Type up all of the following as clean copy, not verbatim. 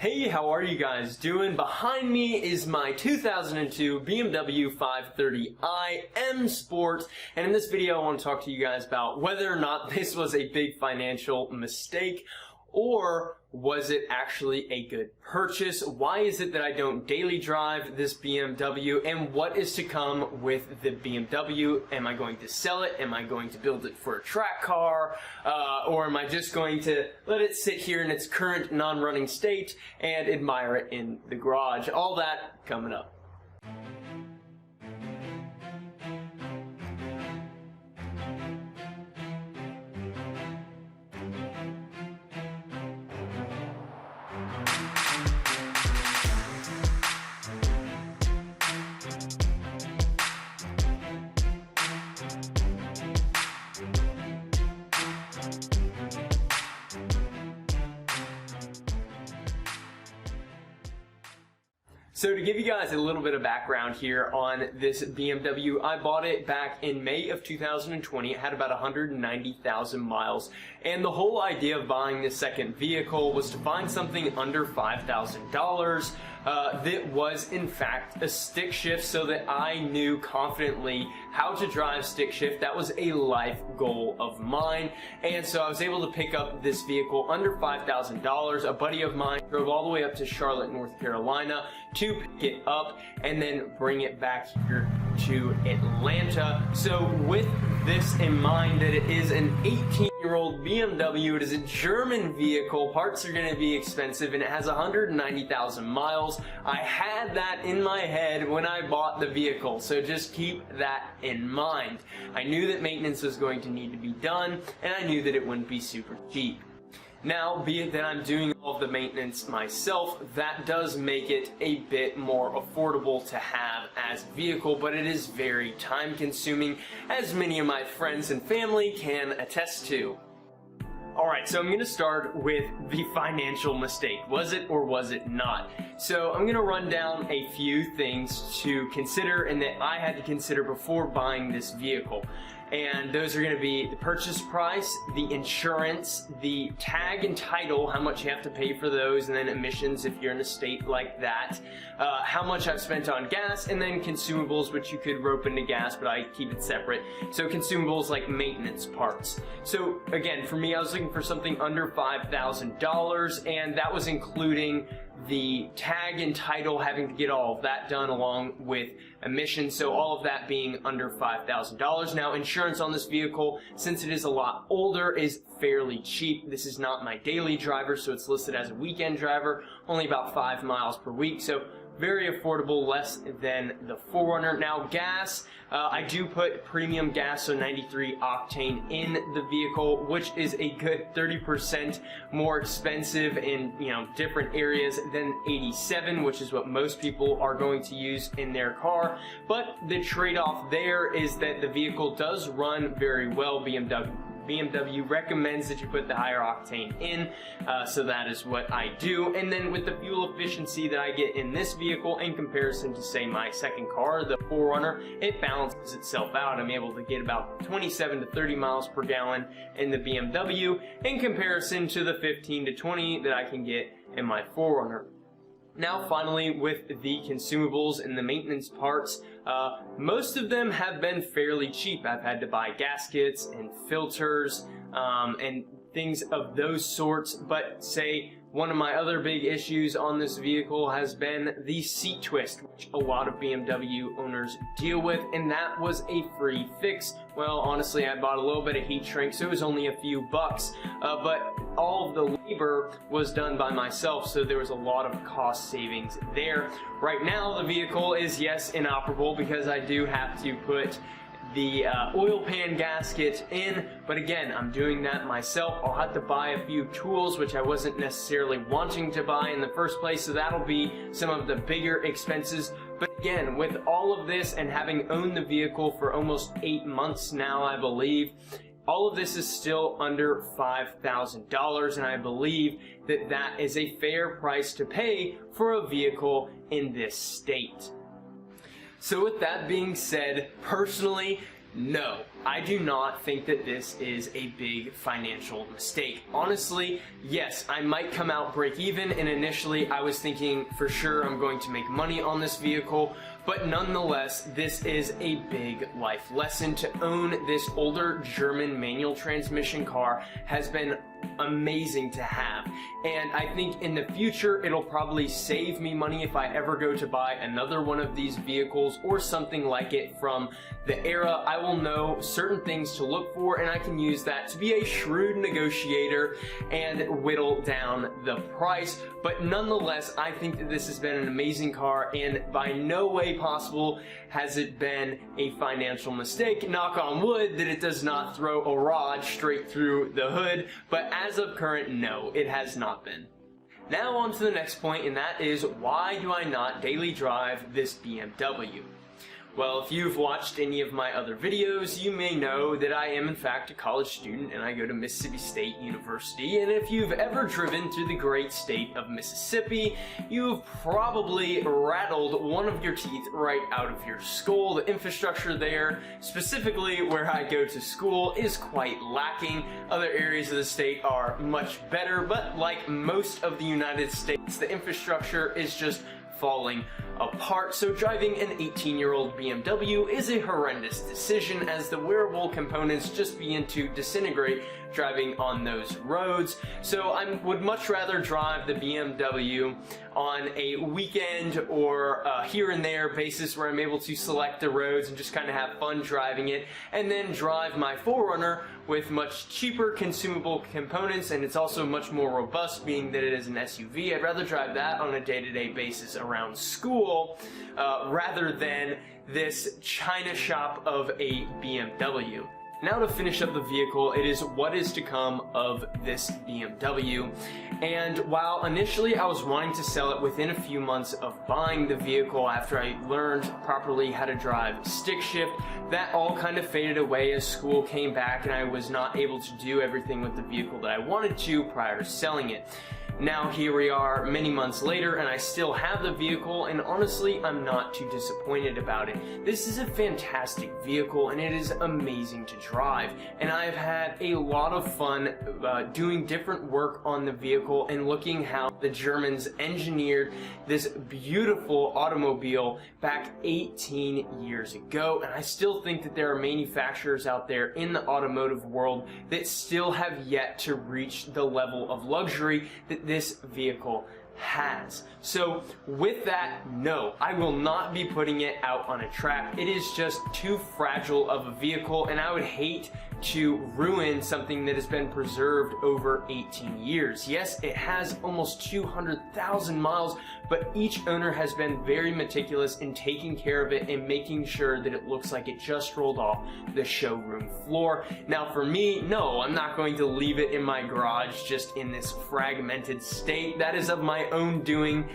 Hey, how are you guys doing? Behind me is my 2002 BMW 530i M Sport, and in this video I want to talk to you guys about whether or not this was a big financial mistake or was it actually a good purchase? Why is it that I don't daily drive this BMW, and what is to come with the BMW? Am I going to sell it? Am I going to build it for a track car? Or am I just going to let it sit here in its current non-running state and admire it in the garage? All that coming up. So to give you guys a little bit of background here on this BMW, I bought it back in May of 2020. It had about 190,000 miles, and the whole idea of buying this second vehicle was to find something under $5,000 that was in fact a stick shift, so that I knew confidently how to drive stick shift. That was a life goal of mine, and so I was able to pick up this vehicle under $5,000. A buddy of mine drove all the way up to Charlotte, North Carolina to pick it up and then bring it back here to Atlanta. So with this in mind, that it is an 18-year-old BMW, it is a German vehicle, parts are going to be expensive, and it has 190,000 miles. I had that in my head when I bought the vehicle, so just keep that in mind. I knew that maintenance was going to need to be done, and I knew that it wouldn't be super cheap. Now, be it that I'm doing all of the maintenance myself, that does make it a bit more affordable to have as a vehicle, but it is very time consuming, as many of my friends and family can attest to. Alright, so I'm going to start with the financial mistake. Was it or was it not? So I'm going to run down a few things to consider and that I had to consider before buying this vehicle. And those are going to be the purchase price, the insurance, the tag and title, how much you have to pay for those, and then emissions if you're in a state like that, how much I've spent on gas, and then consumables, which you could rope into gas, but I keep it separate. So consumables like maintenance parts. So again, for me, I was looking for something under $5,000, and that was including the tag and title, having to get all of that done along with emissions, so all of that being under $5,000. Now, insurance on this vehicle, since it is a lot older, is fairly cheap. This is not my daily driver, so it's listed as a weekend driver, only about 5 miles per week, so very affordable, less than the 4Runner. Now, gas, I do put premium gas, so 93 octane in the vehicle, which is a good 30% more expensive in different areas than 87, which is what most people are going to use in their car. But the trade-off there is that the vehicle does run very well. BMW recommends that you put the higher octane in, so that is what I do. And then with the fuel efficiency that I get in this vehicle in comparison to, say, my second car, the 4Runner, it balances itself out. I'm able to get about 27 to 30 miles per gallon in the BMW in comparison to the 15 to 20 that I can get in my 4Runner. Now, finally, with the consumables and the maintenance parts, most of them have been fairly cheap. I've had to buy gaskets and filters and things of those sorts, but say one of my other big issues on this vehicle has been the seat twist, which a lot of BMW owners deal with, and that was a free fix. Well, honestly, I bought a little bit of heat shrink, so it was only a few bucks, but all of the labor was done by myself, so there was a lot of cost savings there. Right now, the vehicle is, yes, inoperable because I do have to put the oil pan gasket in, but again, I'm doing that myself. I'll have to buy a few tools, which I wasn't necessarily wanting to buy in the first place, so that'll be some of the bigger expenses. But again, with all of this and having owned the vehicle for almost 8 months now, I believe, all of this is still under $5,000, and I believe that that is a fair price to pay for a vehicle in this state. So with that being said, personally, no. I do not think that this is a big financial mistake. Honestly, yes, I might come out break even, and initially I was thinking for sure I'm going to make money on this vehicle, but nonetheless, this is a big life lesson. To own this older German manual transmission car has been amazing to have, and I think in the future it'll probably save me money if I ever go to buy another one of these vehicles or something like it from the era. I will know certain things to look for, and I can use that to be a shrewd negotiator and whittle down the price. But nonetheless, I think that this has been an amazing car, and by no way possible has it been a financial mistake. Knock on wood that it does not throw a rod straight through the hood, but as of current, no, it has not been. Now on to the next point, and that is, why do I not daily drive this BMW? Well, if you've watched any of my other videos, you may know that I am in fact a college student and I go to Mississippi State University. And if you've ever driven through the great state of Mississippi, you've probably rattled one of your teeth right out of your skull. The infrastructure there, specifically where I go to school, is quite lacking. Other areas of the state are much better, but like most of the United States, the infrastructure is just falling apart. So driving an 18-year-old BMW is a horrendous decision, as the wearable components just begin to disintegrate driving on those roads. So I would much rather drive the BMW on a weekend or here and there basis where I'm able to select the roads and just kind of have fun driving it, and then drive my 4Runner with much cheaper consumable components, and it's also much more robust being that it is an SUV. I'd rather drive that on a day-to-day basis around school rather than this China shop of a BMW. Now to finish up the vehicle, it is what is to come of this BMW. And while initially I was wanting to sell it within a few months of buying the vehicle after I learned properly how to drive stick shift, that all kind of faded away as school came back and I was not able to do everything with the vehicle that I wanted to prior to selling it. Now here we are many months later and I still have the vehicle, and honestly I'm not too disappointed about it. This is a fantastic vehicle and it is amazing to drive, and I've had a lot of fun doing different work on the vehicle and looking how the Germans engineered this beautiful automobile back 18 years ago, and I still think that there are manufacturers out there in the automotive world that still have yet to reach the level of luxury that this vehicle has. So with that, no, I will not be putting it out on a track. It is just too fragile of a vehicle, and I would hate to ruin something that has been preserved over 18 years. Yes, it has almost 200,000 miles, but each owner has been very meticulous in taking care of it and making sure that it looks like it just rolled off the showroom floor. Now for me, no, I'm not going to leave it in my garage just in this fragmented state. That is of my own doing.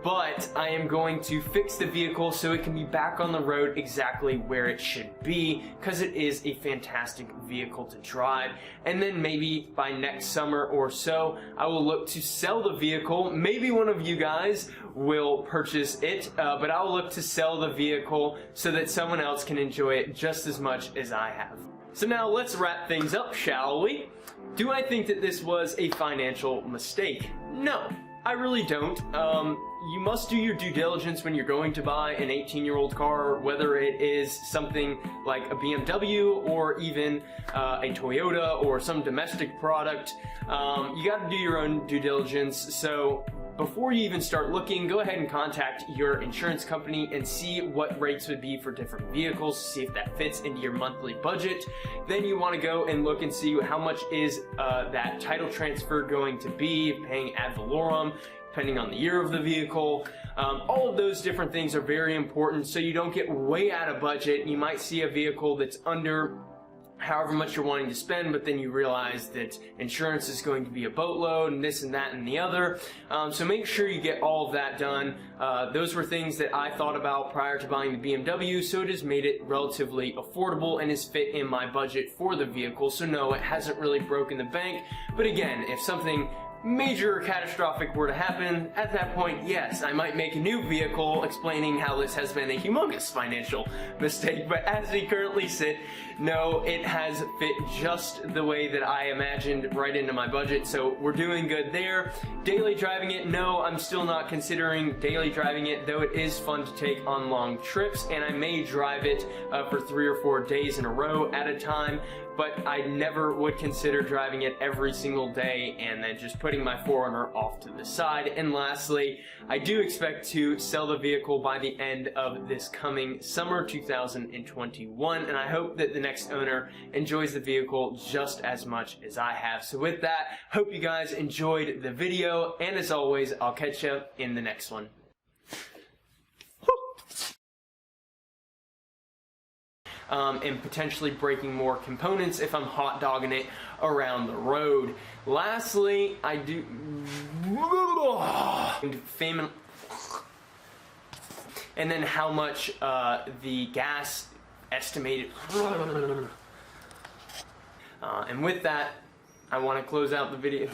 But I am going to fix the vehicle so it can be back on the road exactly where it should be, because it is a fantastic vehicle to drive. And then maybe by next summer or so, I will look to sell the vehicle. Maybe one of you guys will purchase it, but I'll look to sell the vehicle so that someone else can enjoy it just as much as I have. So now let's wrap things up, shall we? Do I think that this was a financial mistake? No, I really don't. You must do your due diligence when you're going to buy an 18-year-old car, whether it is something like a BMW or even a Toyota or some domestic product. You got to do your own due diligence. So before you even start looking, go ahead and contact your insurance company and see what rates would be for different vehicles, see if that fits into your monthly budget. Then you want to go and look and see how much is that title transfer going to be, paying ad valorem, depending on the year of the vehicle. All of those different things are very important so you don't get way out of budget. You might see a vehicle that's under however much you're wanting to spend, but then you realize that insurance is going to be a boatload and this and that and the other. So make sure you get all of that done. Those were things that I thought about prior to buying the BMW, so it has made it relatively affordable and is fit in my budget for the vehicle. So no, it hasn't really broken the bank. But again, if something major catastrophic were to happen, at that point, yes, I might make a new vehicle explaining how this has been a humongous financial mistake, but as we currently sit, no, it has fit just the way that I imagined, right into my budget, so we're doing good there. Daily driving it, no, I'm still not considering daily driving it, though it is fun to take on long trips, and I may drive it for 3 or 4 days in a row at a time, but I never would consider driving it every single day and then just putting my 4Runner off to the side. And lastly, I do expect to sell the vehicle by the end of this coming summer 2021, and I hope that the next owner enjoys the vehicle just as much as I have. So with that, hope you guys enjoyed the video, and as always, I'll catch you in the next one. And potentially breaking more components if I'm hot dogging it around the road. Lastly, I do and then how much the gas estimated. And with that, I want to close out the video.